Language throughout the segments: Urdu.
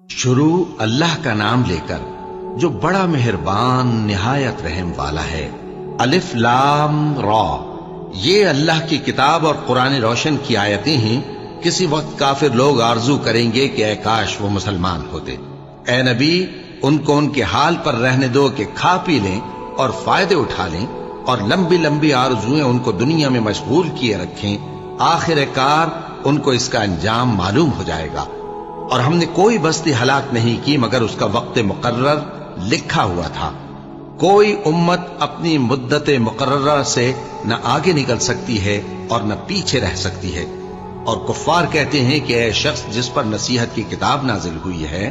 شروع اللہ کا نام لے کر جو بڑا مہربان نہایت رحم والا ہے۔ الف لام را، یہ اللہ کی کتاب اور قرآن روشن کی آیتیں ہیں۔ کسی وقت کافر لوگ آرزو کریں گے کہ اے کاش وہ مسلمان ہوتے۔ اے نبی، ان کو ان کے حال پر رہنے دو کہ کھا پی لیں اور فائدے اٹھا لیں، اور لمبی لمبی آرزویں ان کو دنیا میں مشغول کیے رکھیں۔ آخر کار ان کو اس کا انجام معلوم ہو جائے گا۔ اور ہم نے کوئی بستی ہلاک نہیں کی مگر اس کا وقت مقرر لکھا ہوا تھا۔ کوئی امت اپنی مدت مقررہ سے نہ آگے نکل سکتی ہے اور نہ پیچھے رہ سکتی ہے۔ اور کفار کہتے ہیں کہ اے شخص جس پر نصیحت کی کتاب نازل ہوئی ہے،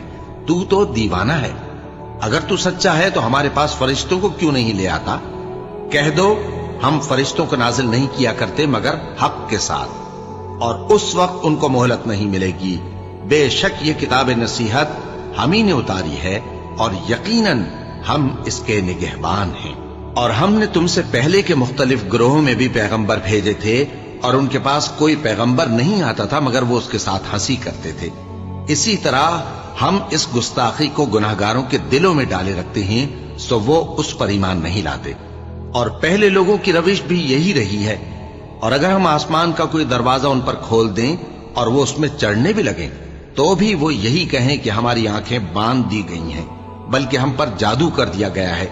تو دیوانہ ہے۔ اگر تو سچا ہے تو ہمارے پاس فرشتوں کو کیوں نہیں لے آتا؟ کہہ دو ہم فرشتوں کو نازل نہیں کیا کرتے مگر حق کے ساتھ، اور اس وقت ان کو مہلت نہیں ملے گی۔ بے شک یہ کتاب نصیحت ہم ہی نے اتاری ہے، اور یقیناً ہم اس کے نگہبان ہیں۔ اور ہم نے تم سے پہلے کے مختلف گروہوں میں بھی پیغمبر بھیجے تھے، اور ان کے پاس کوئی پیغمبر نہیں آتا تھا مگر وہ اس کے ساتھ ہنسی کرتے تھے۔ اسی طرح ہم اس گستاخی کو گناہگاروں کے دلوں میں ڈالے رکھتے ہیں، سو وہ اس پر ایمان نہیں لاتے۔ اور پہلے لوگوں کی روش بھی یہی رہی ہے۔ اور اگر ہم آسمان کا کوئی دروازہ ان پر کھول دیں اور وہ اس میں چڑھنے بھی لگیں تو بھی وہ یہی کہیں کہ ہماری آنکھیں باندھ دی گئی ہیں، بلکہ ہم پر جادو کر دیا گیا ہے۔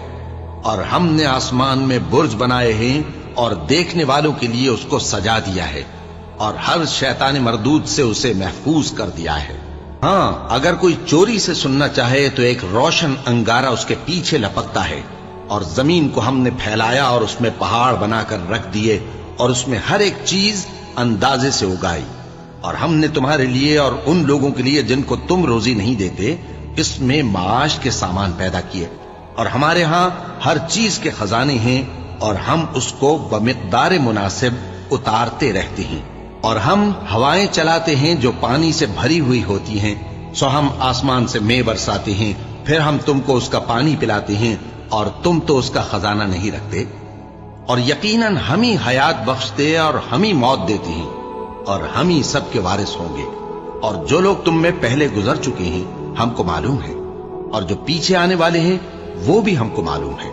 اور ہم نے آسمان میں برج بنائے ہیں اور دیکھنے والوں کے لیے اس کو سجا دیا ہے، اور ہر شیطان مردود سے اسے محفوظ کر دیا ہے۔ ہاں، اگر کوئی چوری سے سننا چاہے تو ایک روشن انگارہ اس کے پیچھے لپکتا ہے۔ اور زمین کو ہم نے پھیلایا اور اس میں پہاڑ بنا کر رکھ دیے، اور اس میں ہر ایک چیز اندازے سے اگائی۔ اور ہم نے تمہارے لیے اور ان لوگوں کے لیے جن کو تم روزی نہیں دیتے اس میں معاش کے سامان پیدا کیے۔ اور ہمارے ہاں ہر چیز کے خزانے ہیں، اور ہم اس کو بمقدار مناسب اتارتے رہتے ہیں۔ اور ہم ہوائیں چلاتے ہیں جو پانی سے بھری ہوئی ہوتی ہیں، سو ہم آسمان سے مے برساتے ہیں، پھر ہم تم کو اس کا پانی پلاتے ہیں، اور تم تو اس کا خزانہ نہیں رکھتے۔ اور یقیناً ہم ہی حیات بخشتے اور ہم ہی موت دیتے ہیں، اور ہم ہی سب کے وارث ہوں گے۔ اور جو لوگ تم میں پہلے گزر چکے ہیں ہم کو معلوم ہے، اور جو پیچھے آنے والے ہیں وہ بھی ہم کو معلوم ہے۔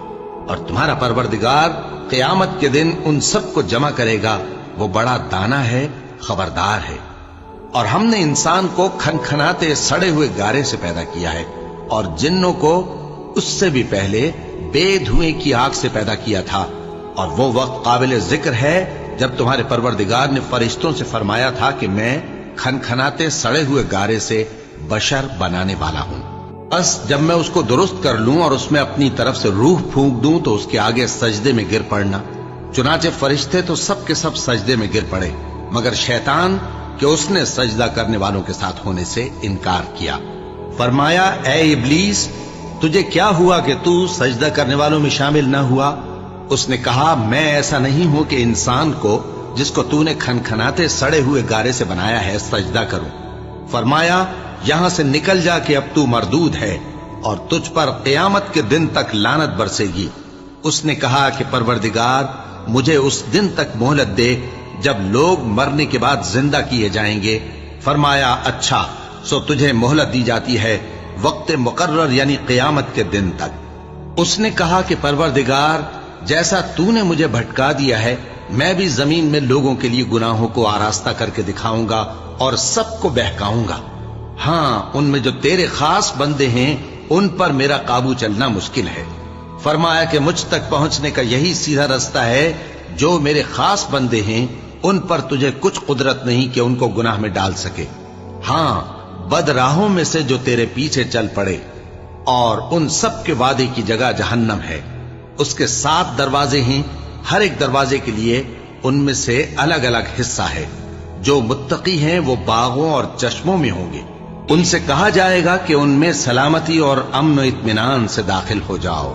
اور تمہارا پروردگار قیامت کے دن ان سب کو جمع کرے گا، وہ بڑا دانا ہے، خبردار ہے۔ اور ہم نے انسان کو کھنکھناتے سڑے ہوئے گارے سے پیدا کیا ہے، اور جنوں کو اس سے بھی پہلے بے دھوئیں کی آگ سے پیدا کیا تھا۔ اور وہ وقت قابل ذکر ہے جب تمہارے پروردگار نے فرشتوں سے فرمایا تھا کہ میں کھنکھناتے سڑے ہوئے گارے سے بشر بنانے والا ہوں، بس جب میں اس کو درست کر لوں اور اس میں اپنی طرف سے روح پھونک دوں تو اس کے آگے سجدے میں گر پڑنا۔ چنانچہ فرشتے تو سب کے سب سجدے میں گر پڑے مگر شیطان کہ اس نے سجدہ کرنے والوں کے ساتھ ہونے سے انکار کیا۔ فرمایا اے ابلیس، تجھے کیا ہوا کہ تو سجدہ کرنے والوں میں شامل نہ ہوا؟ اس نے کہا میں ایسا نہیں ہوں کہ انسان کو جس کو تو نے کھنکھناتے سڑے ہوئے گارے سے بنایا ہے سجدہ کروں۔ فرمایا یہاں سے نکل جا کہ اب تو مردود ہے، اور تجھ پر قیامت کے دن تک لعنت برسے گی۔ اس نے کہا کہ پروردگار مجھے اس دن تک مہلت دے جب لوگ مرنے کے بعد زندہ کیے جائیں گے۔ فرمایا اچھا، سو تجھے مہلت دی جاتی ہے وقت مقرر یعنی قیامت کے دن تک۔ اس نے کہا کہ پروردگار جیسا تو نے مجھے بھٹکا دیا ہے میں بھی زمین میں لوگوں کے لیے گناہوں کو آراستہ کر کے دکھاؤں گا اور سب کو بہکاؤں گا۔ ہاں، ان میں جو تیرے خاص بندے ہیں ان پر میرا قابو چلنا مشکل ہے۔ فرمایا کہ مجھ تک پہنچنے کا یہی سیدھا رستہ ہے، جو میرے خاص بندے ہیں ان پر تجھے کچھ قدرت نہیں کہ ان کو گناہ میں ڈال سکے۔ ہاں، بد راہوں میں سے جو تیرے پیچھے چل پڑے، اور ان سب کے وعدے کی جگہ جہنم ہے۔ اس کے 7 دروازے ہیں، ہر ایک دروازے کے لیے ان میں سے الگ الگ حصہ ہے۔ جو متقی ہیں وہ باغوں اور چشموں میں ہوں گے۔ ان سے کہا جائے گا کہ ان میں سلامتی اور امن و اطمینان سے داخل ہو جاؤ،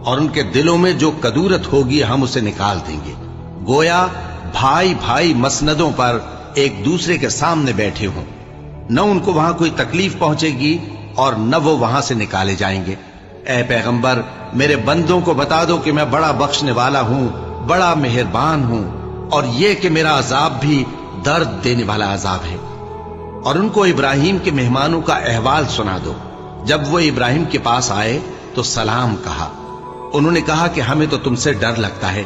اور ان کے دلوں میں جو کدورت ہوگی ہم اسے نکال دیں گے، گویا بھائی بھائی مسندوں پر ایک دوسرے کے سامنے بیٹھے ہوں۔ نہ ان کو وہاں کوئی تکلیف پہنچے گی اور نہ وہ وہاں سے نکالے جائیں گے۔ اے پیغمبر میرے بندوں کو بتا دو کہ میں بڑا بخشنے والا ہوں، بڑا مہربان ہوں، اور یہ کہ میرا عذاب بھی درد دینے والا عذاب ہے۔ اور ان کو ابراہیم کے مہمانوں کا احوال سنا دو۔ جب وہ ابراہیم کے پاس آئے تو سلام کہا۔ انہوں نے کہا کہ ہمیں تو تم سے ڈر لگتا ہے۔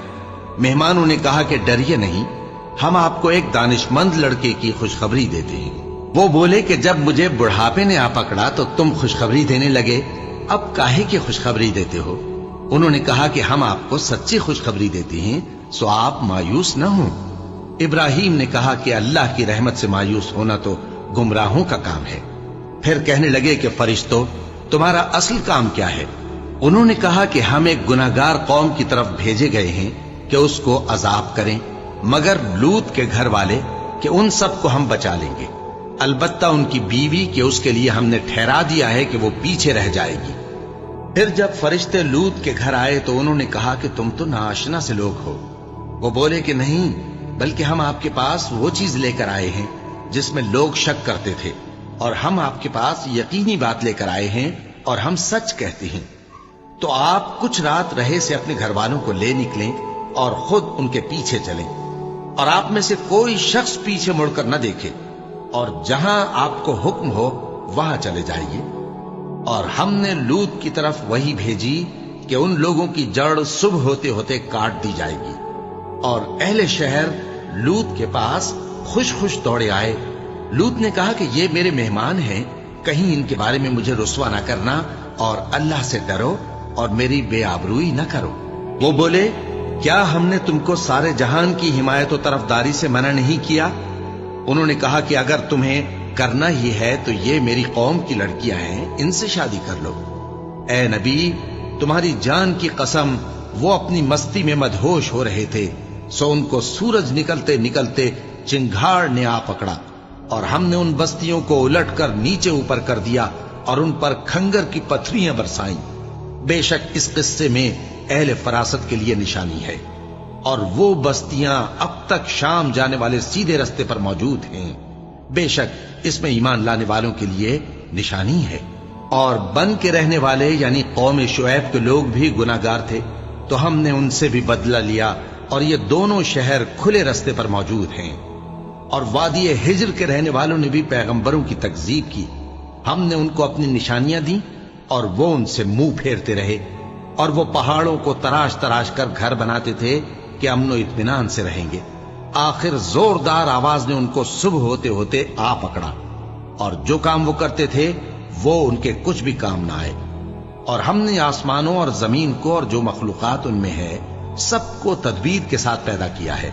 مہمانوں نے کہا کہ ڈریے نہیں، ہم آپ کو ایک دانشمند لڑکے کی خوشخبری دیتے ہیں۔ وہ بولے کہ جب مجھے بڑھاپے نے آ پکڑا تو تم خوشخبری دینے لگے، اب کاہے کی خوشخبری دیتے ہو؟ انہوں نے کہا کہ ہم آپ کو سچی خوشخبری دیتے ہیں، سو آپ مایوس نہ ہوں۔ ابراہیم نے کہا کہ اللہ کی رحمت سے مایوس ہونا تو گمراہوں کا کام ہے۔ پھر کہنے لگے کہ فرشتوں، تمہارا اصل کام کیا ہے؟ انہوں نے کہا کہ ہم ایک گناہگار قوم کی طرف بھیجے گئے ہیں کہ اس کو عذاب کریں، مگر لوط کے گھر والے کہ ان سب کو ہم بچا لیں گے، البتہ ان کی بیوی کہ اس کے لیے ہم نے ٹھہرا دیا ہے کہ وہ پیچھے رہ جائے گی۔ پھر جب فرشتے لوط کے گھر آئے تو انہوں نے کہا کہ تم تو ناآشنا سے لوگ ہو۔ وہ بولے کہ نہیں، بلکہ ہم آپ کے پاس وہ چیز لے کر آئے ہیں جس میں لوگ شک کرتے تھے، اور ہم آپ کے پاس یقینی بات لے کر آئے ہیں اور ہم سچ کہتے ہیں۔ تو آپ کچھ رات رہے سے اپنے گھر والوں کو لے نکلیں اور خود ان کے پیچھے چلیں، اور آپ میں سے کوئی شخص پیچھے مڑ کر نہ دیکھے، اور جہاں آپ کو حکم ہو وہاں چلے جائیے۔ اور ہم نے لوط کی طرف وہی بھیجی کہ ان لوگوں کی جڑ صبح ہوتے ہوتے کاٹ دی جائے گی۔ اور اہل شہر لوط کے پاس خوش خوش دوڑے آئے۔ لوط نے کہا کہ یہ میرے مہمان ہیں، کہیں ان کے بارے میں مجھے رسوا نہ کرنا، اور اللہ سے ڈرو اور میری بے آبروئی نہ کرو۔ وہ بولے، کیا ہم نے تم کو سارے جہان کی حمایت و طرفداری سے منع نہیں کیا؟ انہوں نے کہا کہ اگر تمہیں کرنا ہی ہے تو یہ میری قوم کی لڑکیاں ہیں، ان سے شادی کر لو۔ اے نبی، تمہاری جان کی قسم، وہ اپنی مستی میں مدہوش ہو رہے تھے، سو ان کو سورج نکلتے نکلتے چنگھاڑ نے آ پکڑا، اور ہم نے ان بستیوں کو الٹ کر نیچے اوپر کر دیا اور ان پر کھنگر کی پتھریاں برسائیں۔ بے شک اس قصے میں اہل فراست کے لیے نشانی ہے، اور وہ بستیاں اب تک شام جانے والے سیدھے رستے پر موجود ہیں۔ بے شک اس میں ایمان لانے والوں کے لیے نشانی ہے۔ اور بن کے رہنے والے یعنی قوم شعیب کے لوگ بھی گناہگار تھے، تو ہم نے ان سے بھی بدلہ لیا، اور یہ دونوں شہر کھلے رستے پر موجود ہیں۔ اور وادی ہجر کے رہنے والوں نے بھی پیغمبروں کی تکذیب کی، ہم نے ان کو اپنی نشانیاں دی اور وہ ان سے منہ پھیرتے رہے، اور وہ پہاڑوں کو تراش تراش کر گھر بناتے تھے کہ امن و اطمینان سے رہیں گے۔ آخر زوردار آواز نے ان کو صبح ہوتے ہوتے آ پکڑا، اور جو کام وہ کرتے تھے وہ ان کے کچھ بھی کام نہ آئے۔ اور ہم نے آسمانوں اور زمین کو اور جو مخلوقات ان میں ہے سب کو تدبیر کے ساتھ پیدا کیا ہے،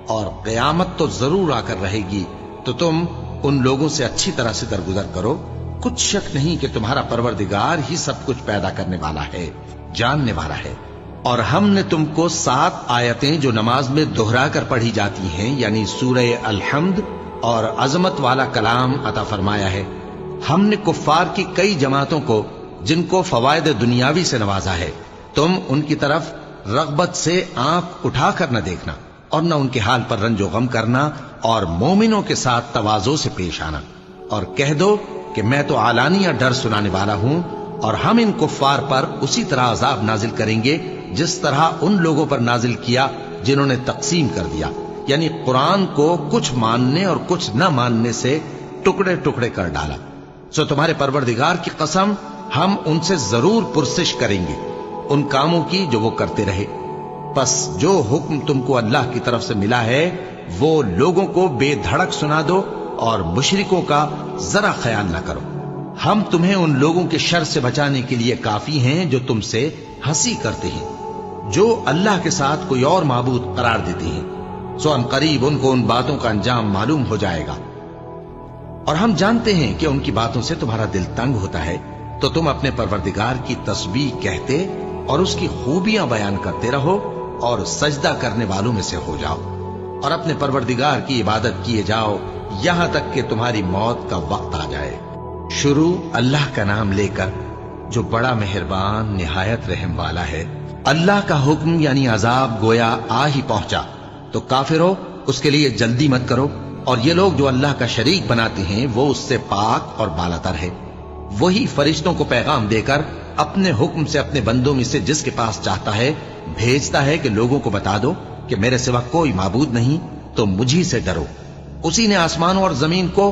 اور قیامت تو ضرور آ کر رہے گی، تو تم ان لوگوں سے اچھی طرح سے درگزر کرو۔ کچھ شک نہیں کہ تمہارا پروردگار ہی سب کچھ پیدا کرنے والا ہے، جاننے والا ہے۔ اور ہم نے تم کو 7 آیتیں جو نماز میں دہرا کر پڑھی جاتی ہیں، یعنی سورہ الحمد اور عظمت والا کلام عطا فرمایا ہے۔ ہم نے کفار کی کئی جماعتوں کو جن کو فوائد دنیاوی سے نوازا ہے، تم ان کی طرف رغبت سے آنکھ اٹھا کر نہ دیکھنا، اور نہ ان کے حال پر رنج و غم کرنا، اور مومنوں کے ساتھ تواضع سے پیش آنا، اور کہہ دو کہ میں تو اعلانیہ ڈر سنانے والا ہوں، اور ہم ان کفار پر اسی طرح عذاب نازل کریں گے جس طرح ان لوگوں پر نازل کیا جنہوں نے تقسیم کر دیا، یعنی قرآن کو کچھ ماننے اور کچھ نہ ماننے سے ٹکڑے ٹکڑے کر ڈالا۔ سو تمہارے پروردگار کی قسم، ہم ان سے ضرور پرسش کریں گے ان کاموں کی جو وہ کرتے رہے۔ پس جو حکم تم کو اللہ کی طرف سے ملا ہے وہ لوگوں کو بے دھڑک سنا دو، اور مشرکوں کا ذرا خیال نہ کرو۔ ہم تمہیں ان لوگوں کے شر سے بچانے کے لیے کافی ہیں جو تم سے ہنسی کرتے ہیں، جو اللہ کے ساتھ کوئی اور معبود قرار دیتے ہیں، سو ان قریب ان کو ان باتوں کا انجام معلوم ہو جائے گا۔ اور ہم جانتے ہیں کہ ان کی باتوں سے تمہارا دل تنگ ہوتا ہے، تو تم اپنے پروردگار کی تسبیح کہتے اور اس کی خوبیاں بیان کرتے رہو، اور سجدہ کرنے والوں میں سے ہو جاؤ، اور اپنے پروردگار کی عبادت کیے جاؤ یہاں تک کہ تمہاری موت کا وقت آ جائے۔ شروع اللہ کا نام لے کر جو بڑا مہربان نہایت رحم والا ہے۔ اللہ کا حکم یعنی عذاب گویا آ ہی پہنچا، تو کافروں اس کے لیے جلدی مت کرو، اور یہ لوگ جو اللہ کا شریک بناتے ہیں وہ اس سے پاک اور بالاتر ہے۔ وہی فرشتوں کو پیغام دے کر اپنے حکم سے اپنے بندوں میں سے جس کے پاس چاہتا ہے بھیجتا ہے کہ لوگوں کو بتا دو کہ میرے سوا کوئی معبود نہیں، تو مجھی سے ڈرو۔ اسی نے آسمانوں اور زمین کو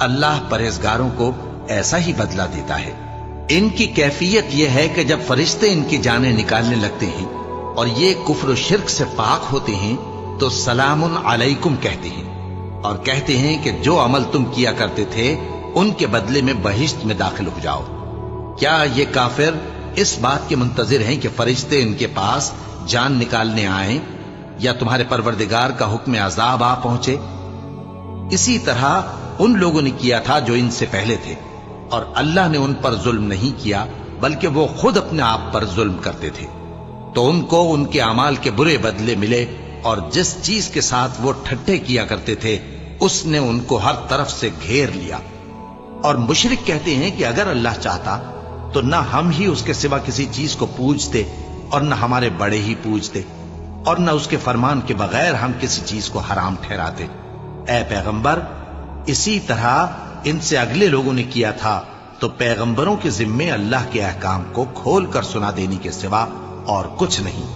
اللہ پرہیزگاروں کو ایسا ہی بدلہ دیتا ہے۔ ان کی کیفیت یہ ہے کہ جب فرشتے ان کی جانیں نکالنے لگتے ہیں اور یہ کفر و شرک سے پاک ہوتے ہیں تو سلام علیکم کہتے ہیں اور کہتے ہیں کہ جو عمل تم کیا کرتے تھے ان کے بدلے میں بہشت میں داخل ہو جاؤ۔ کیا یہ کافر اس بات کے منتظر ہیں کہ فرشتے ان کے پاس جان نکالنے آئیں یا تمہارے پروردگار کا حکم عذاب آ پہنچے؟ اسی طرح ان لوگوں نے کیا تھا جو ان سے پہلے تھے، اور اللہ نے ان پر ظلم نہیں کیا بلکہ وہ خود اپنے آپ پر ظلم کرتے تھے۔ تو ان کو ان کے اعمال کے برے بدلے ملے، اور جس چیز کے ساتھ وہ ٹھٹھے کیا کرتے تھے اس نے ان کو ہر طرف سے گھیر لیا۔ اور مشرک کہتے ہیں کہ اگر اللہ چاہتا تو نہ ہم ہی اس کے سوا کسی چیز کو پوجتے اور نہ ہمارے بڑے ہی پوجتے، اور نہ اس کے فرمان کے بغیر ہم کسی چیز کو حرام ٹھہراتے۔ اے پیغمبر، اسی طرح ان سے اگلے لوگوں نے کیا تھا، تو پیغمبروں کے ذمے اللہ کے احکام کو کھول کر سنا دینے کے سوا اور کچھ نہیں۔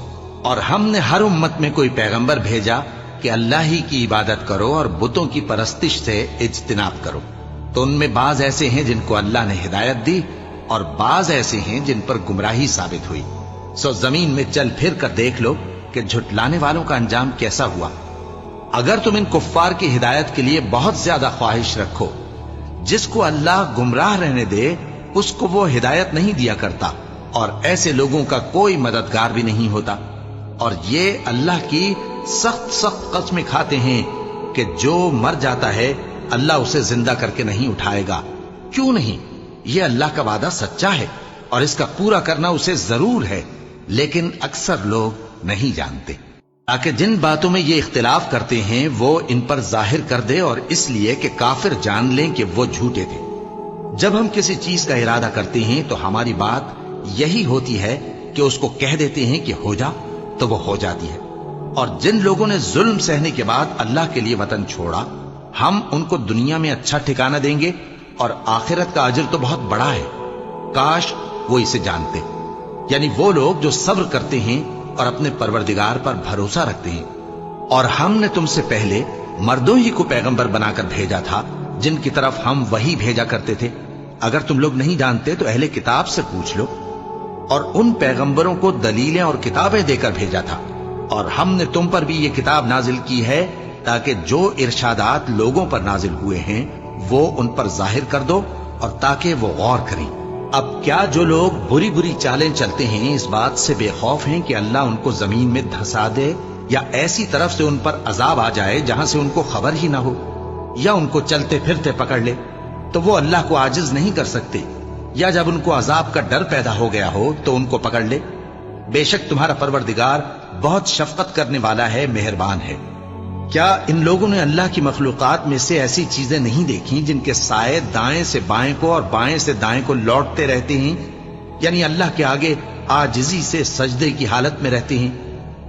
اور ہم نے ہر امت میں کوئی پیغمبر بھیجا کہ اللہ ہی کی عبادت کرو اور بتوں کی پرستش سے اجتناب کرو، تو ان میں بعض ایسے ہیں جن کو اللہ نے ہدایت دی اور بعض ایسے ہیں جن پر گمراہی ثابت ہوئی۔ سو زمین میں چل پھر کر دیکھ لو کہ جھٹلانے والوں کا انجام کیسا ہوا۔ اگر تم ان کفار کی ہدایت کے لیے بہت زیادہ خواہش رکھو، جس کو اللہ گمراہ رہنے دے اس کو وہ ہدایت نہیں دیا کرتا، اور ایسے لوگوں کا کوئی مددگار بھی نہیں ہوتا۔ اور یہ اللہ کی سخت قسمیں کھاتے ہیں کہ جو مر جاتا ہے اللہ اسے زندہ کر کے نہیں اٹھائے گا۔ کیوں نہیں؟ یہ اللہ کا وعدہ سچا ہے اور اس کا پورا کرنا اسے ضرور ہے، لیکن اکثر لوگ نہیں جانتے۔ تاکہ جن باتوں میں یہ اختلاف کرتے ہیں وہ ان پر ظاہر کر دے، اور اس لیے کہ کافر جان لیں کہ وہ جھوٹے تھے۔ جب ہم کسی چیز کا ارادہ کرتے ہیں تو ہماری بات یہی ہوتی ہے کہ اس کو کہہ دیتے ہیں کہ ہو جا، تو وہ ہو جاتی ہے۔ اور جن لوگوں نے ظلم سہنے کے بعد اللہ کے لیے وطن چھوڑا، ہم ان کو دنیا میں اچھا ٹھکانہ دیں گے، اور آخرت کا اجر تو بہت بڑا ہے۔ کاش وہ اسے جانتے، یعنی وہ لوگ جو صبر کرتے ہیں اور اپنے پروردگار پر بھروسہ رکھتے ہیں۔ اور ہم نے تم سے پہلے مردوں ہی کو پیغمبر بنا کر بھیجا تھا جن کی طرف ہم وحی بھیجا کرتے تھے۔ اگر تم لوگ نہیں جانتے تو اہل کتاب سے پوچھ لو۔ اور ان پیغمبروں کو دلیلیں اور کتابیں دے کر بھیجا تھا، اور ہم نے تم پر بھی یہ کتاب نازل کی ہے تاکہ جو ارشادات لوگوں پر نازل ہوئے ہیں وہ ان پر ظاہر کر دو، اور تاکہ وہ غور کریں۔ اب کیا جو لوگ بری بری چالیں چلتے ہیں اس بات سے بے خوف ہیں کہ اللہ ان کو زمین میں دھسا دے، یا ایسی طرف سے ان پر عذاب آ جائے جہاں سے ان کو خبر ہی نہ ہو، یا ان کو چلتے پھرتے پکڑ لے؟ تو وہ اللہ کو عاجز نہیں کر سکتے، یا جب ان کو عذاب کا ڈر پیدا ہو گیا ہو تو ان کو پکڑ لے۔ بے شک تمہارا پروردگار بہت شفقت کرنے والا ہے، مہربان ہے۔ کیا ان لوگوں نے اللہ کی مخلوقات میں سے ایسی چیزیں نہیں دیکھی جن کے سائے دائیں سے بائیں کو اور بائیں سے دائیں کو لوٹتے رہتے ہیں، یعنی اللہ کے آگے عاجزی سے سجدے کی حالت میں رہتے ہیں؟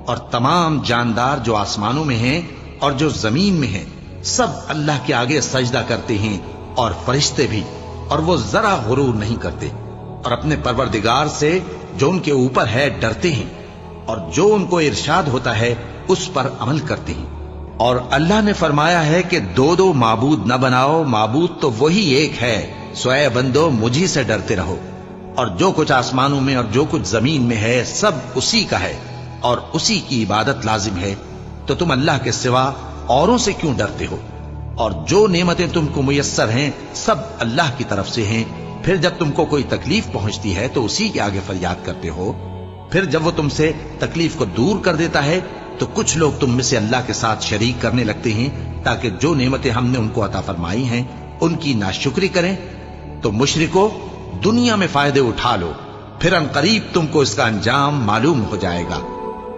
اور تمام جاندار جو آسمانوں میں ہیں اور جو زمین میں ہیں سب اللہ کے آگے سجدہ کرتے ہیں، اور فرشتے بھی، اور وہ ذرا غرور نہیں کرتے، اور اپنے پروردگار سے جو ان کے اوپر ہے ڈرتے ہیں، اور جو ان کو ارشاد ہوتا ہے اس پر عمل کرتے ہیں۔ اور اللہ نے فرمایا ہے کہ دو دو معبود نہ بناؤ، معبود تو وہی ایک ہے، سو اے بندو مجھی سے ڈرتے رہو۔ اور جو کچھ آسمانوں میں اور جو کچھ زمین میں ہے سب اسی کا ہے، اور اسی کی عبادت لازم ہے، تو تم اللہ کے سوا اوروں سے کیوں ڈرتے ہو؟ اور جو نعمتیں تم کو میسر ہیں سب اللہ کی طرف سے ہیں۔ پھر جب تم کو کوئی تکلیف پہنچتی ہے تو اسی کے آگے فریاد کرتے ہو، پھر جب وہ تم سے تکلیف کو دور کر دیتا ہے تو کچھ لوگ تم میں سے اللہ کے ساتھ شریک کرنے لگتے ہیں تاکہ جو نعمتیں ہم نے ان کو عطا فرمائی ہیں ان کی ناشکری کریں۔ تو مشرکو، دنیا میں فائدے اٹھا لو، پھر ان قریب تم کو اس کا انجام معلوم ہو جائے گا۔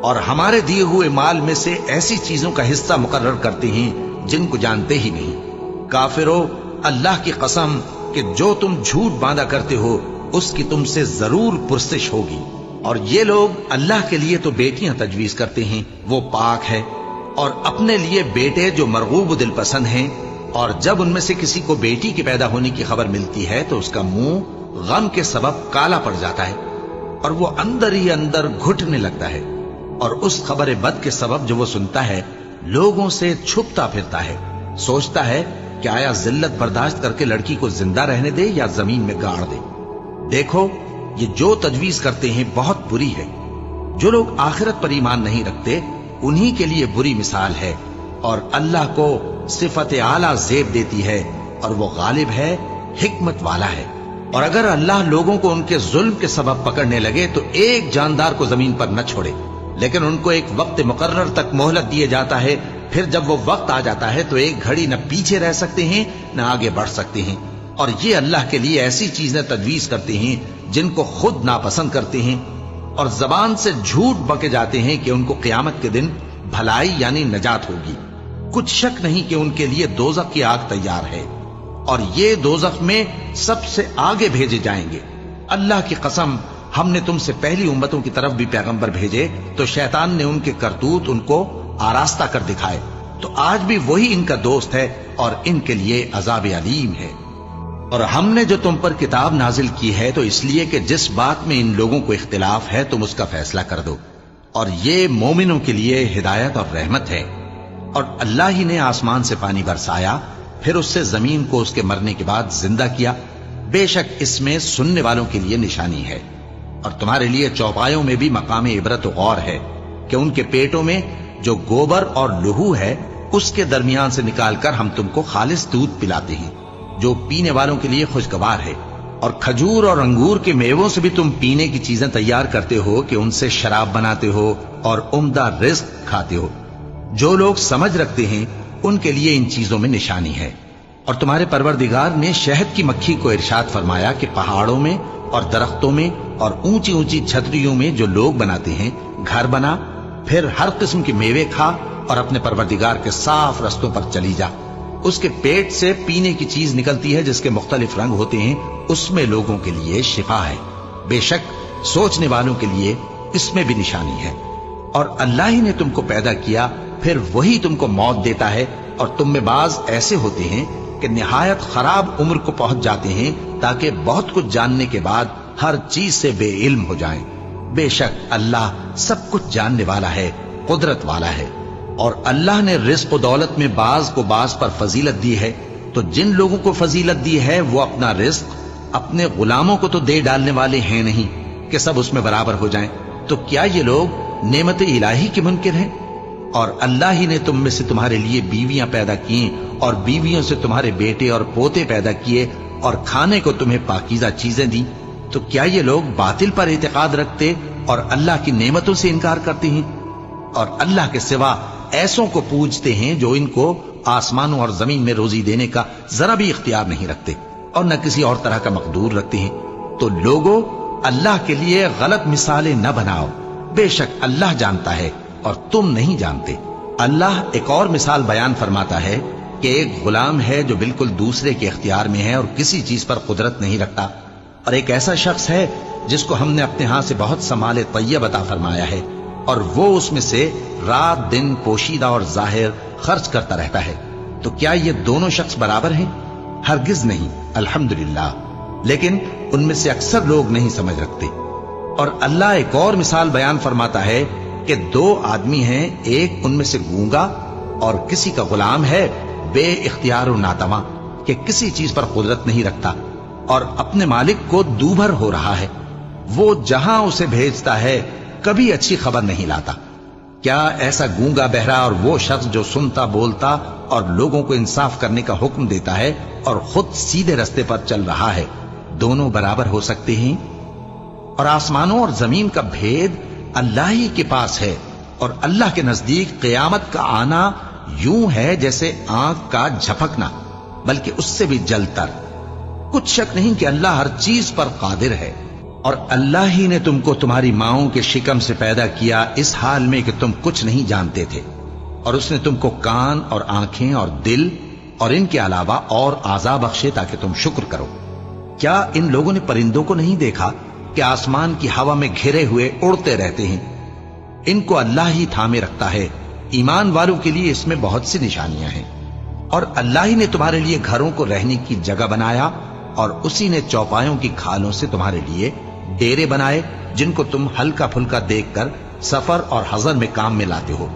اور ہمارے دیے ہوئے مال میں سے ایسی چیزوں کا حصہ مقرر کرتے ہیں جن کو جانتے ہی نہیں۔ کافرو، اللہ کی قسم کہ جو تم جھوٹ باندھا کرتے ہو اس کی تم سے ضرور پرسش ہوگی۔ اور یہ لوگ اللہ کے لیے تو بیٹیاں تجویز کرتے ہیں، وہ پاک ہے، اور اپنے لیے بیٹے جو مرغوب دل پسند ہیں، اور جب ان میں سے کسی کو بیٹی کے پیدا ہونے کی خبر ملتی ہے تو اس کا منہ غم کے سبب کالا پڑ جاتا ہے، اور وہ اندر ہی اندر گھٹنے لگتا ہے، اور اس خبر بد کے سبب جو وہ سنتا ہے لوگوں سے چھپتا پھرتا ہے، سوچتا ہے کہ آیا ذلت برداشت کر کے لڑکی کو زندہ رہنے دے یا زمین میں گاڑ دے؟ دیکھو یہ جو تجویز کرتے ہیں بہت بری ہے۔ جو لوگ آخرت پر ایمان نہیں رکھتے انہی کے لیے بری مثال ہے، اور اللہ کو صفت اعلیٰ زیب دیتی ہے اور وہ غالب ہے، حکمت والا ہے۔ اور اگر اللہ لوگوں کو ان کے ظلم کے سبب پکڑنے لگے تو ایک جاندار کو زمین پر نہ چھوڑے، لیکن ان کو ایک وقت مقرر تک مہلت دیے جاتا ہے، پھر جب وہ وقت آ جاتا ہے تو ایک گھڑی نہ پیچھے رہ سکتے ہیں نہ آگے بڑھ سکتے ہیں۔ اور یہ اللہ کے لیے ایسی چیزیں تجویز کرتے ہیں جن کو خود ناپسند کرتے ہیں، اور زبان سے جھوٹ بکے جاتے ہیں کہ ان کو قیامت کے دن بھلائی یعنی نجات ہوگی۔ کچھ شک نہیں کہ ان کے لیے دوزخ کی آگ تیار ہے، اور یہ دوزخ میں سب سے آگے بھیجے جائیں گے۔ اللہ کی قسم، ہم نے تم سے پہلی امتوں کی طرف بھی پیغمبر بھیجے تو شیطان نے ان کے کرتوت ان کو آراستہ کر دکھائے، تو آج بھی وہی ان کا دوست ہے اور ان کے لیے عذاب علیم ہے۔ اور ہم نے جو تم پر کتاب نازل کی ہے تو اس لیے کہ جس بات میں ان لوگوں کو اختلاف ہے تم اس کا فیصلہ کر دو، اور یہ مومنوں کے لیے ہدایت اور رحمت ہے۔ اور اللہ ہی نے آسمان سے پانی برسایا، پھر اس سے زمین کو اس کے مرنے کے بعد زندہ کیا، بے شک اس میں سننے والوں کے لیے نشانی ہے۔ اور تمہارے لیے چوپایوں میں بھی مقام عبرت و غور ہے کہ ان کے پیٹوں میں جو گوبر اور لہو ہے اس کے درمیان سے نکال کر ہم تم کو خالص دودھ پلاتے ہیں جو پینے والوں کے لیے خوشگوار ہے، اور کھجور اور انگور کے میووں سے بھی تم پینے کی چیزیں تیار کرتے ہو کہ ان سے شراب بناتے ہو اور عمدہ رزق کھاتے ہو۔ جو لوگ سمجھ رکھتے ہیں ان کے لیے ان چیزوں میں نشانی ہے۔ اور تمہارے پروردگار نے شہد کی مکھی کو ارشاد فرمایا کہ پہاڑوں میں اور درختوں میں اور اونچی اونچی چھتریوں میں جو لوگ بناتے ہیں گھر بنا، پھر ہر قسم کے میوے کھا اور اپنے پروردگار کے صاف رستوں پر چلی جا۔ اس کے پیٹ سے پینے کی چیز نکلتی ہے جس کے مختلف رنگ ہوتے ہیں، اس میں لوگوں کے لیے شفا ہے، بے شک سوچنے والوں کے لیے اس میں بھی نشانی ہے۔ اور اللہ ہی نے تم کو پیدا کیا، پھر وہی تم کو موت دیتا ہے، اور تم میں بعض ایسے ہوتے ہیں کہ نہایت خراب عمر کو پہنچ جاتے ہیں تاکہ بہت کچھ جاننے کے بعد ہر چیز سے بے علم ہو جائیں۔ بے شک اللہ سب کچھ جاننے والا ہے، قدرت والا ہے۔ اور اللہ نے رزق و دولت میں بعض کو بعض پر فضیلت دی ہے، تو جن لوگوں کو فضیلت دی ہے وہ اپنا رزق اپنے غلاموں کو تو دے ڈالنے والے ہیں نہیں کہ سب اس میں برابر ہو جائیں، تو کیا یہ لوگ نعمت الہی کے منکر ہیں؟ اور اللہ ہی نے تم میں سے تمہارے لیے بیویاں پیدا کی اور بیویوں سے تمہارے بیٹے اور پوتے پیدا کیے اور کھانے کو تمہیں پاکیزہ چیزیں دی، تو کیا یہ لوگ باطل پر اعتقاد رکھتے اور اللہ کی نعمتوں سے انکار کرتے ہیں؟ اور اللہ کے سوا ایسوں کو پوجتے ہیں جو ان کو آسمانوں اور زمین میں روزی دینے کا ذرا بھی اختیار نہیں رکھتے اور نہ کسی اور طرح کا مقدور رکھتے ہیں۔ تو لوگوں، اللہ کے لیے غلط مثالیں نہ بناؤ، بے شک اللہ جانتا ہے اور تم نہیں جانتے۔ اللہ ایک اور مثال بیان فرماتا ہے کہ ایک غلام ہے جو بالکل دوسرے کے اختیار میں ہے اور کسی چیز پر قدرت نہیں رکھتا، اور ایک ایسا شخص ہے جس کو ہم نے اپنے ہاں سے بہت سا مال طیب عطا فرمایا ہے اور وہ اس میں سے رات دن پوشیدہ اور ظاہر خرچ کرتا رہتا ہے، تو کیا یہ دونوں شخص برابر ہیں؟ ہرگز نہیں، الحمدللہ، لیکن ان میں سے اکثر لوگ نہیں سمجھ رکھتے۔ اور اللہ ایک اور مثال بیان فرماتا ہے کہ دو آدمی ہیں، ایک ان میں سے گونگا اور کسی کا غلام ہے بے اختیار و ناتواں کہ کسی چیز پر قدرت نہیں رکھتا اور اپنے مالک کو دوبھر ہو رہا ہے، وہ جہاں اسے بھیجتا ہے کبھی اچھی خبر نہیں لاتا۔ کیا ایسا گونگا بہرا اور وہ شخص جو سنتا بولتا اور لوگوں کو انصاف کرنے کا حکم دیتا ہے اور خود سیدھے رستے پر چل رہا ہے، دونوں برابر ہو سکتے ہیں؟ اور آسمانوں اور زمین کا بھید اللہ ہی کے پاس ہے، اور اللہ کے نزدیک قیامت کا آنا یوں ہے جیسے آنکھ کا جھپکنا، بلکہ اس سے بھی جلتر۔ کچھ شک نہیں کہ اللہ ہر چیز پر قادر ہے۔ اور اللہ ہی نے تم کو تمہاری ماؤں کے شکم سے پیدا کیا اس حال میں کہ تم کچھ نہیں جانتے تھے، اور اس نے تم کو کان اور آنکھیں اور دل اور ان کے علاوہ اور اعضاء بخشے تاکہ تم شکر کرو۔ کیا ان لوگوں نے پرندوں کو نہیں دیکھا کہ آسمان کی ہوا میں گھرے ہوئے اڑتے رہتے ہیں؟ ان کو اللہ ہی تھامے رکھتا ہے۔ ایمان والوں کے لیے اس میں بہت سی نشانیاں ہیں۔ اور اللہ ہی نے تمہارے لیے گھروں کو رہنے کی جگہ بنایا، اور اسی نے چوپایوں کی کھالوں سے تمہارے لیے ڈیرے بنائے جن کو تم ہلکا پھلکا دیکھ کر سفر اور حضر میں کام میں لاتے ہو،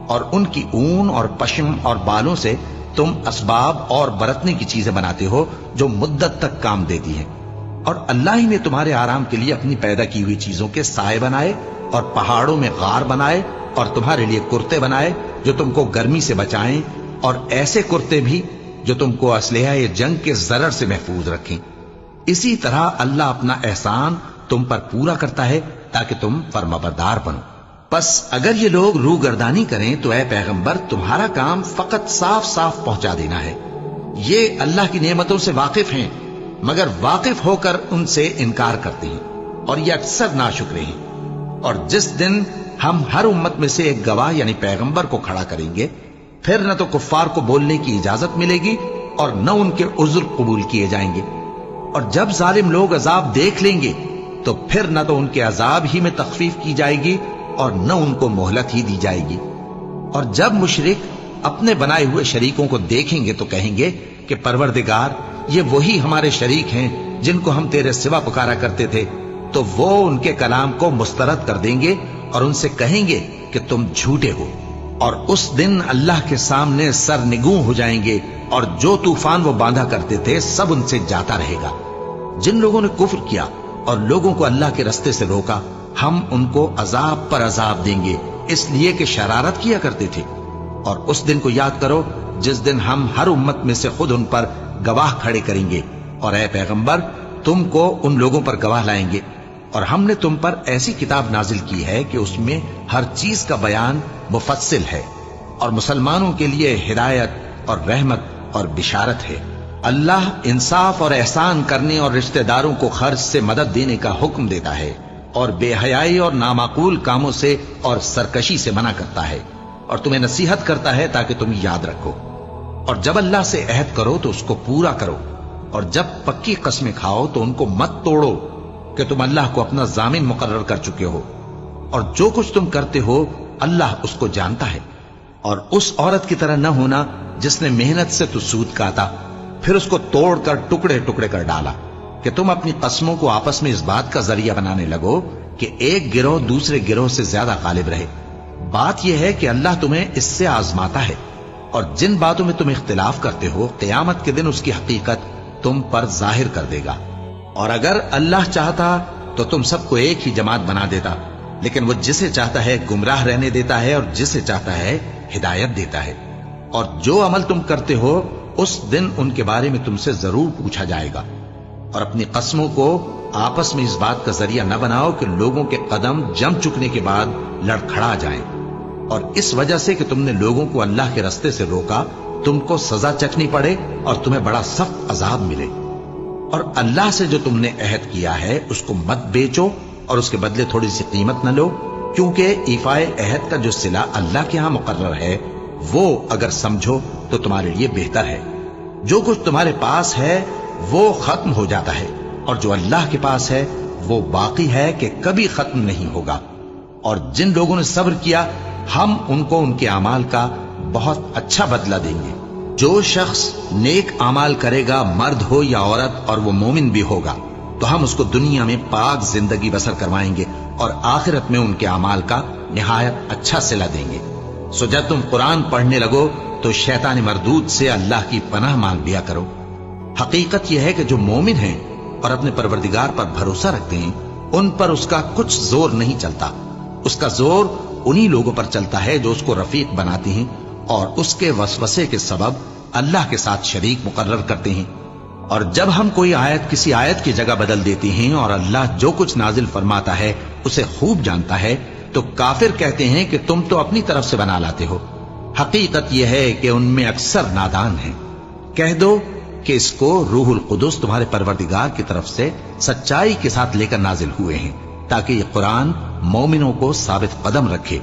اور ان کی اون اور پشم اور بالوں سے تم اسباب اور برتنے کی چیزیں بناتے ہو جو مدت تک کام دیتی ہیں، اور اللہ ہی نے تمہارے آرام کے لیے اپنی پیدا کی ہوئی چیزوں کے سائے بنائے اور پہاڑوں میں غار بنائے اور تمہارے لیے کرتے بنائے جو تم کو گرمی سے بچائیں، اور ایسے کرتے بھی جو تم کو اسلحہ جنگ کے ضرر سے محفوظ رکھیں۔ اسی طرح اللہ اپنا احسان تم پر پورا کرتا ہے تاکہ تم فرمانبردار بنو۔ پس اگر یہ لوگ روگردانی کریں تو اے پیغمبر تمہارا کام فقط صاف صاف پہنچا دینا ہے۔ یہ اللہ کی نعمتوں سے واقف ہیں مگر واقف ہو کر ان سے انکار کرتے ہیں، اور یہ اکثر ناشکرے ہیں۔ اور جس دن ہم ہر امت میں سے ایک گواہ یعنی پیغمبر کو کھڑا کریں گے، پھر نہ تو کفار کو بولنے کی اجازت ملے گی اور نہ ان کے عذر قبول کیے جائیں گے، اور جب ظالم لوگ عذاب دیکھ لیں گے تو پھر نہ تو ان کے عذاب ہی میں تخفیف کی جائے گی اور نہ ان کو مہلت ہی دی جائے گی۔ اور جب مشرک اپنے بنائے ہوئے شریکوں کو دیکھیں گے تو کہیں گے کہ پروردگار یہ وہی ہمارے شریک ہیں جن کو ہم تیرے سوا پکارا کرتے تھے، تو وہ ان کے کلام کو مسترد کر دیں گے اور ان سے کہیں گے کہ تم جھوٹے ہو، اور اس دن اللہ کے سامنے سرنگوں ہو جائیں گے، اور جو طوفان وہ باندھا کرتے تھے سب ان سے جاتا رہے گا۔ جن لوگوں نے کفر کیا اور لوگوں کو اللہ کے رستے سے روکا، ہم ان کو عذاب پر عذاب دیں گے اس لیے کہ شرارت کیا کرتے تھے۔ اور اس دن کو یاد کرو جس دن ہم ہر امت میں سے خود ان پر گواہ کھڑے کریں گے، اور اے پیغمبر تم کو ان لوگوں پر گواہ لائیں گے، اور ہم نے تم پر ایسی کتاب نازل کی ہے کہ اس میں ہر چیز کا بیان مفصل ہے، اور مسلمانوں کے لیے ہدایت اور رحمت اور بشارت ہے۔ اللہ انصاف اور احسان کرنے اور رشتہ داروں کو خرچ سے مدد دینے کا حکم دیتا ہے، اور بے حیائی اور نامعقول کاموں سے اور سرکشی سے منع کرتا ہے، اور تمہیں نصیحت کرتا ہے تاکہ تم یاد رکھو۔ اور جب اللہ سے عہد کرو تو اس کو پورا کرو، اور جب پکی قسمیں کھاؤ تو ان کو مت توڑو کہ تم اللہ کو اپنا ضامن مقرر کر چکے ہو، اور جو کچھ تم کرتے ہو اللہ اس کو جانتا ہے۔ اور اس عورت کی طرح نہ ہونا جس نے محنت سے تو سود کاتا پھر اس کو توڑ کر ٹکڑے ٹکڑے کر ڈالا، کہ تم اپنی قسموں کو آپس میں اس بات کا ذریعہ بنانے لگو کہ ایک گروہ دوسرے گروہ سے زیادہ غالب رہے۔ بات یہ ہے کہ اللہ تمہیں اس سے آزماتا ہے، اور جن باتوں میں تم اختلاف کرتے ہو قیامت کے دن اس کی حقیقت تم پر ظاہر کر دے گا۔ اور اگر اللہ چاہتا تو تم سب کو ایک ہی جماعت بنا دیتا، لیکن وہ جسے چاہتا ہے گمراہ رہنے دیتا ہے اور جسے چاہتا ہے ہدایت دیتا ہے۔ اور جو عمل تم کرتے ہو اس دن ان کے بارے میں تم سے ضرور پوچھا جائے گا۔ اور اپنی قسموں کو آپس میں اس بات کا ذریعہ نہ بناؤ کہ لوگوں کے قدم جم چکنے کے بعد لڑکھڑا جائیں، اور اس وجہ سے کہ تم نے لوگوں کو اللہ کے رستے سے روکا تم کو سزا چکھنی پڑے اور تمہیں بڑا سخت عذاب ملے۔ اور اللہ سے جو تم نے عہد کیا ہے اس کو مت بیچو اور اس کے بدلے تھوڑی سی قیمت نہ لو، کیونکہ ایفائے عہد کا جو صلہ اللہ کے ہاں مقرر ہے وہ اگر سمجھو تو تمہارے لیے بہتر ہے۔ جو کچھ تمہارے پاس ہے وہ ختم ہو جاتا ہے، اور جو اللہ کے پاس ہے وہ باقی ہے کہ کبھی ختم نہیں ہوگا۔ اور جن لوگوں نے صبر کیا ہم ان کو ان کے اعمال کا بہت اچھا بدلہ دیں گے۔ جو شخص نیک اعمال کرے گا مرد ہو یا عورت اور وہ مومن بھی ہوگا تو ہم اس کو دنیا میں پاک زندگی بسر کروائیں گے اور آخرت میں ان کے اعمال کا نہایت اچھا صلہ دیں گے۔ سو جب تم قرآن پڑھنے لگو تو شیطان مردود سے اللہ کی پناہ مانگ لیا کرو۔ حقیقت یہ ہے کہ جو مومن ہیں اور اپنے پروردگار پر بھروسہ رکھتے ہیں ان پر اس کا کچھ زور نہیں چلتا۔ اس کا زور انہی لوگوں پر چلتا ہے جو اس کو رفیق بناتے ہیں اور اس کے وسوسے کے سبب اللہ کے ساتھ شریک مقرر کرتے ہیں۔ اور جب ہم کوئی آیت کسی آیت کی جگہ بدل دیتے ہیں اور اللہ جو کچھ نازل فرماتا ہے اسے خوب جانتا ہے تو کافر کہتے ہیں کہ تم تو اپنی طرف سے بنا لاتے ہو۔ حقیقت یہ ہے کہ ان میں اکثر نادان ہیں۔ کہہ دو کہ اس کو روح القدس تمہارے پروردگار کی طرف سے سچائی کے ساتھ لے کر نازل ہوئے ہیں تاکہ یہ قرآن مومنوں کو ثابت قدم رکھے،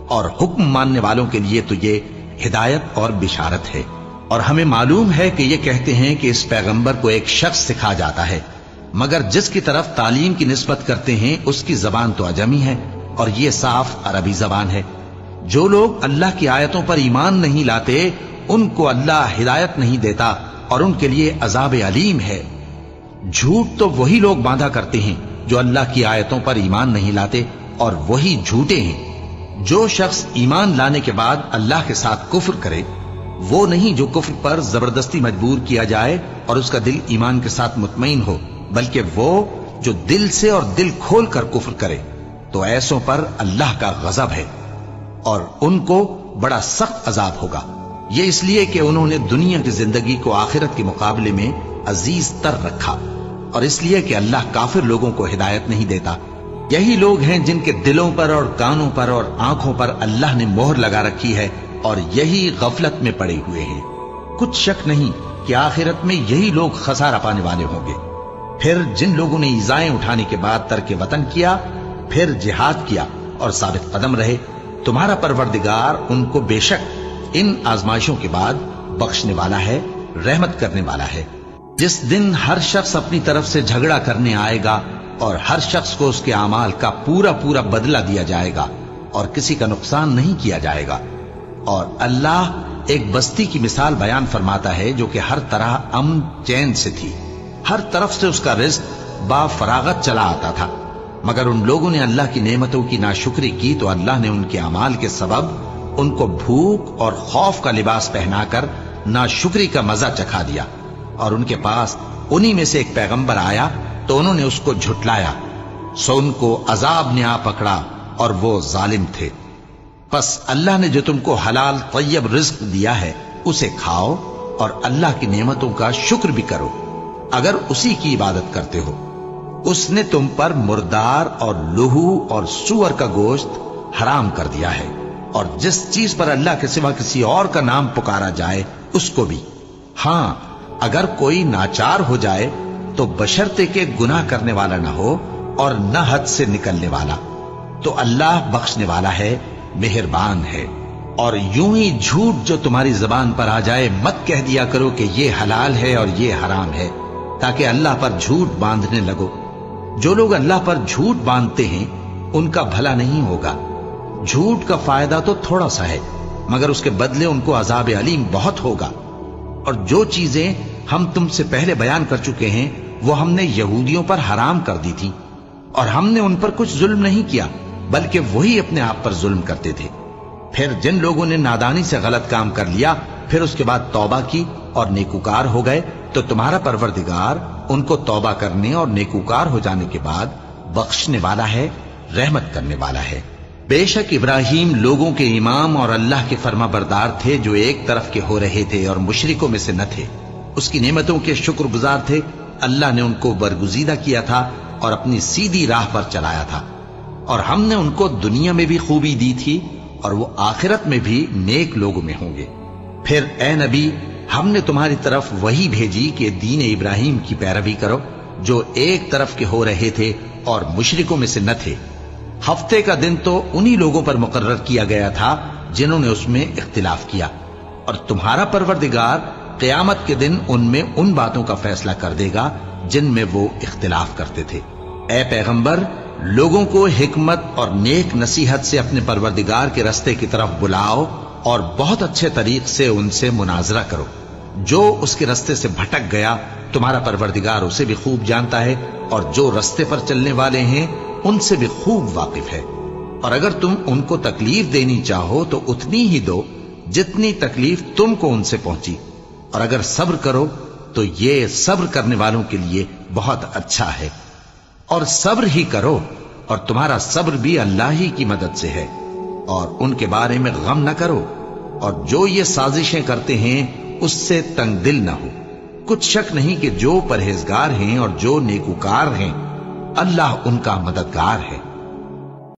اور حکم ماننے والوں کے لیے تو یہ ہدایت اور بشارت ہے۔ اور ہمیں معلوم ہے کہ یہ کہتے ہیں کہ اس پیغمبر کو ایک شخص سکھا جاتا ہے، مگر جس کی طرف تعلیم کی نسبت کرتے ہیں اس کی زبان تو عجمی ہے اور یہ صاف عربی زبان ہے۔ جو لوگ اللہ کی آیتوں پر ایمان نہیں لاتے ان کو اللہ ہدایت نہیں دیتا اور ان کے لیے عذاب علیم ہے۔ جھوٹ تو وہی لوگ باندھا کرتے ہیں جو اللہ کی آیتوں پر ایمان نہیں لاتے، اور وہی جھوٹے ہیں۔ جو شخص ایمان لانے کے بعد اللہ کے ساتھ کفر کرے وہ نہیں جو کفر پر زبردستی مجبور کیا جائے اور اس کا دل ایمان کے ساتھ مطمئن ہو، بلکہ وہ جو دل سے اور دل کھول کر کفر کرے، تو ایسوں پر اللہ کا غضب ہے اور ان کو بڑا سخت عذاب ہوگا۔ یہ اس لیے کہ انہوں نے دنیا کی زندگی کو آخرت کے مقابلے میں عزیز تر رکھا، اور اس لیے کہ اللہ کافر لوگوں کو ہدایت نہیں دیتا۔ یہی لوگ ہیں جن کے دلوں پر اور کانوں پر اور آنکھوں پر اللہ نے مہر لگا رکھی ہے، اور یہی غفلت میں پڑے ہوئے ہیں۔ کچھ شک نہیں کہ آخرت میں یہی لوگ خسارہ پانے والے ہوں گے۔ پھر جن لوگوں نے ایذائیں اٹھانے کے بعد ترک وطن کیا، پھر جہاد کیا اور ثابت قدم رہے، تمہارا پروردگار ان کو بے شک ان آزمائشوں کے بعد بخشنے والا ہے، رحمت کرنے والا ہے۔ جس دن ہر شخص اپنی طرف سے جھگڑا کرنے آئے گا اور ہر شخص کو اس کے اعمال کا پورا پورا بدلہ دیا جائے گا اور کسی کا نقصان نہیں کیا جائے گا۔ اور اللہ ایک بستی کی مثال بیان فرماتا ہے جو کہ ہر طرح امن چین سے تھی، ہر طرف سے اس کا رزق با فراغت چلا آتا تھا، مگر ان لوگوں نے اللہ کی نعمتوں کی ناشکری کی تو اللہ نے ان کے اعمال کے سبب ان کو بھوک اور خوف کا لباس پہنا کر ناشکری کا مزہ چکھا دیا، اور ان کے پاس انہی میں سے ایک پیغمبر آیا تو انہوں نے اس کو جھٹلایا، سو ان کو عذاب نے آ پکڑا اور وہ ظالم تھے۔ پس اللہ نے جو تم کو حلال طیب رزق دیا ہے اسے کھاؤ اور اللہ کی نعمتوں کا شکر بھی کرو اگر اسی کی عبادت کرتے ہو۔ اس نے تم پر مردار اور لہو اور سور کا گوشت حرام کر دیا ہے، اور جس چیز پر اللہ کے سوا کسی اور کا نام پکارا جائے اس کو بھی۔ ہاں، اگر کوئی ناچار ہو جائے تو بشرطے کہ گناہ کرنے والا نہ ہو اور نہ حد سے نکلنے والا، تو اللہ بخشنے والا ہے، مہربان ہے۔ اور یوں ہی جھوٹ جو تمہاری زبان پر آ جائے مت کہہ دیا کرو کہ یہ حلال ہے اور یہ حرام ہے، تاکہ اللہ پر جھوٹ باندھنے لگو۔ جو لوگ اللہ پر جھوٹ باندھتے ہیں ان کا بھلا نہیں ہوگا۔ جھوٹ کا فائدہ تو تھوڑا سا ہے، مگر اس کے بدلے ان کو عذاب علیم بہت ہوگا۔ اور جو چیزیں ہم تم سے پہلے بیان کر چکے ہیں وہ ہم نے یہودیوں پر حرام کر دی تھی، اور ہم نے ان پر کچھ ظلم نہیں کیا بلکہ وہی اپنے آپ پر ظلم کرتے تھے۔ پھر جن لوگوں نے نادانی سے غلط کام کر لیا پھر اس کے بعد توبہ کی اور نیکوکار ہو گئے تو تمہارا پروردگار ان کو توبہ کرنے اور نیکوکار ہو جانے کے بعد بخشنے والا ہے، رحمت کرنے والا ہے۔ بے شک ابراہیم لوگوں کے امام اور اللہ کے فرما بردار تھے جو ایک طرف کے ہو رہے تھے اور مشرکوں میں سے نہ تھے۔ اس کی نعمتوں کے شکر گزار تھے۔ اللہ نے ان کو برگزیدہ کیا تھا اور اپنی سیدھی راہ پر چلایا تھا، اور ہم نے ان کو دنیا میں بھی خوبی دی تھی اور وہ آخرت میں بھی نیک لوگوں میں ہوں گے۔ پھر اے نبی، ہم نے تمہاری طرف وہی بھیجی کہ دین ابراہیم کی پیروی کرو جو ایک طرف کے ہو رہے تھے اور مشرکوں میں سے نہ تھے۔ ہفتے کا دن تو انہی لوگوں پر مقرر کیا گیا تھا جنہوں نے اس میں اختلاف کیا، اور تمہارا پروردگار قیامت کے دن ان میں ان باتوں کا فیصلہ کر دے گا جن میں وہ اختلاف کرتے تھے۔ اے پیغمبر، لوگوں کو حکمت اور نیک نصیحت سے اپنے پروردگار کے رستے کی طرف بلاؤ اور بہت اچھے طریق سے ان سے مناظرہ کرو۔ جو اس کے رستے سے بھٹک گیا تمہارا پروردگار اسے بھی خوب جانتا ہے، اور جو رستے پر چلنے والے ہیں ان سے بھی خوب واقف ہے۔ اور اگر تم ان کو تکلیف دینی چاہو تو اتنی ہی دو جتنی تکلیف تم کو ان سے پہنچی، اور اگر صبر کرو تو یہ صبر کرنے والوں کے لیے بہت اچھا ہے۔ اور صبر ہی کرو، اور تمہارا صبر بھی اللہ ہی کی مدد سے ہے، اور ان کے بارے میں غم نہ کرو، اور جو یہ سازشیں کرتے ہیں اس سے تنگ دل نہ ہو۔ کچھ شک نہیں کہ جو پرہیزگار ہیں اور جو نیکوکار ہیں اللہ ان کا مددگار ہے۔